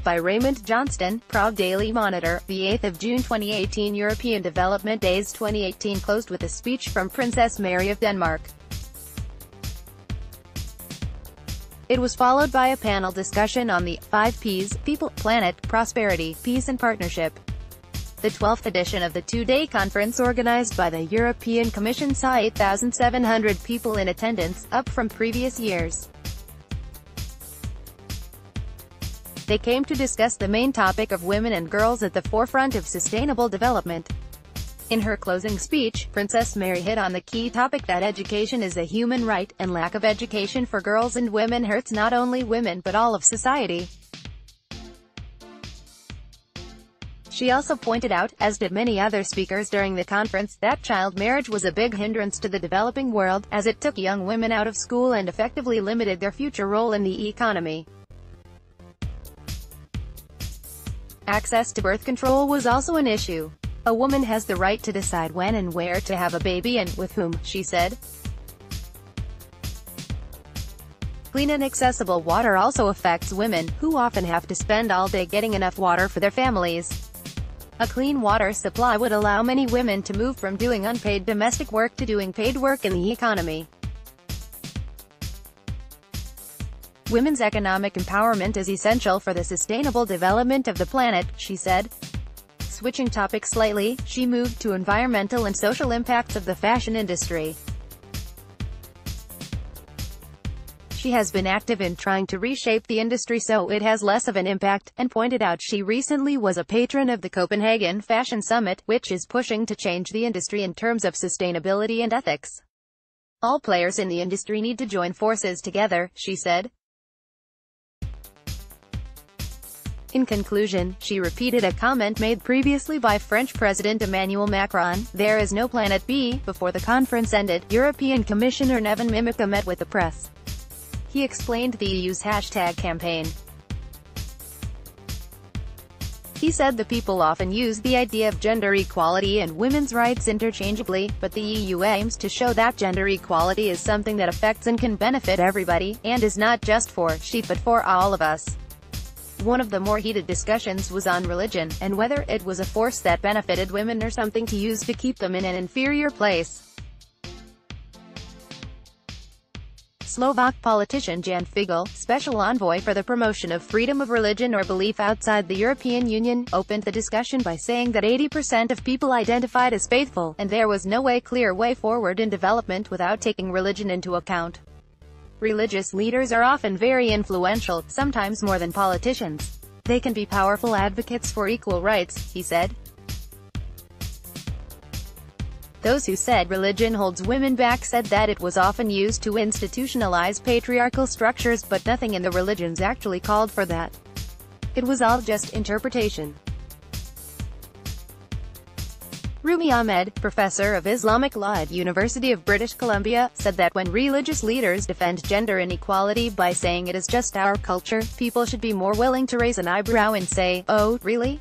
By Raymond Johnston, Prague Daily Monitor, the 8th of June 2018. European Development Days 2018 closed with a speech from Princess Mary of Denmark. It was followed by a panel discussion on the 5 Ps: people, planet, prosperity, peace and partnership. The 12th edition of the two-day conference organized by the European Commission saw 8,700 people in attendance, up from previous years. They came to discuss the main topic of women and girls at the forefront of sustainable development. In her closing speech, Princess Mary hit on the key topic that education is a human right, and lack of education for girls and women hurts not only women but all of society. She also pointed out, as did many other speakers during the conference, that child marriage was a big hindrance to the developing world, as it took young women out of school and effectively limited their future role in the economy. Access to birth control was also an issue. A woman has the right to decide when and where to have a baby and with whom, she said. Clean and accessible water also affects women, who often have to spend all day getting enough water for their families. A clean water supply would allow many women to move from doing unpaid domestic work to doing paid work in the economy. Women's economic empowerment is essential for the sustainable development of the planet, she said. Switching topics slightly, she moved to environmental and social impacts of the fashion industry. She has been active in trying to reshape the industry so it has less of an impact, and pointed out she recently was a patron of the Copenhagen Fashion Summit, which is pushing to change the industry in terms of sustainability and ethics. All players in the industry need to join forces together, she said. In conclusion, she repeated a comment made previously by French President Emmanuel Macron: "There is no planet B." Before the conference ended, European Commissioner Neven Mimica met with the press. He explained the EU's hashtag campaign. He said the people often use the idea of gender equality and women's rights interchangeably, but the EU aims to show that gender equality is something that affects and can benefit everybody, and is not just for she but for all of us. One of the more heated discussions was on religion, and whether it was a force that benefited women or something to use to keep them in an inferior place. Slovak politician Jan Figel, special envoy for the promotion of freedom of religion or belief outside the European Union, opened the discussion by saying that 80% of people identified as faithful, and there was no clear way forward in development without taking religion into account. Religious leaders are often very influential, sometimes more than politicians. They can be powerful advocates for equal rights, he said. Those who said religion holds women back said that it was often used to institutionalize patriarchal structures, but nothing in the religions actually called for that. It was all just interpretation. Rumi Ahmed, professor of Islamic law at University of British Columbia, said that when religious leaders defend gender inequality by saying it is just our culture, people should be more willing to raise an eyebrow and say, "Oh, really?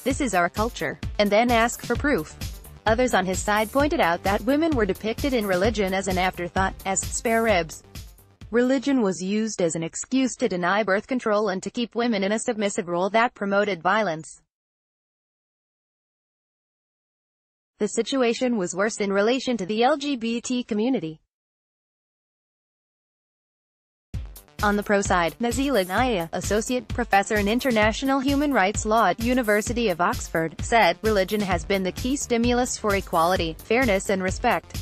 This is our culture," and then ask for proof. Others on his side pointed out that women were depicted in religion as an afterthought, as spare ribs. Religion was used as an excuse to deny birth control and to keep women in a submissive role that promoted violence. The situation was worse in relation to the LGBT community. On the pro side, Nazila Naya, associate professor in international human rights law at University of Oxford, said, "Religion has been the key stimulus for equality, fairness and respect."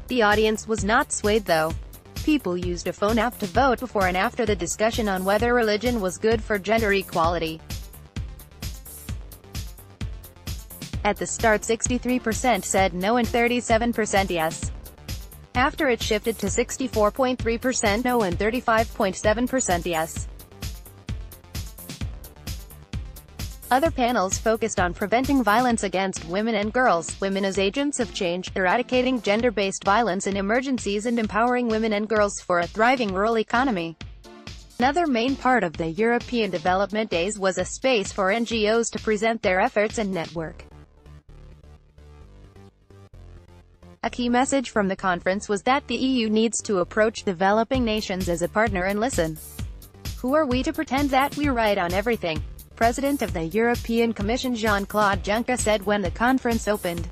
The audience was not swayed though. People used a phone app to vote before and after the discussion on whether religion was good for gender equality. At the start 63% said no and 37% yes. After it shifted to 64.3% no and 35.7% yes. Other panels focused on preventing violence against women and girls, women as agents of change, eradicating gender-based violence in emergencies and empowering women and girls for a thriving rural economy. Another main part of the European Development Days was a space for NGOs to present their efforts and network. A key message from the conference was that the EU needs to approach developing nations as a partner and listen. Who are we to pretend that we're right on everything? President of the European Commission Jean-Claude Juncker said when the conference opened.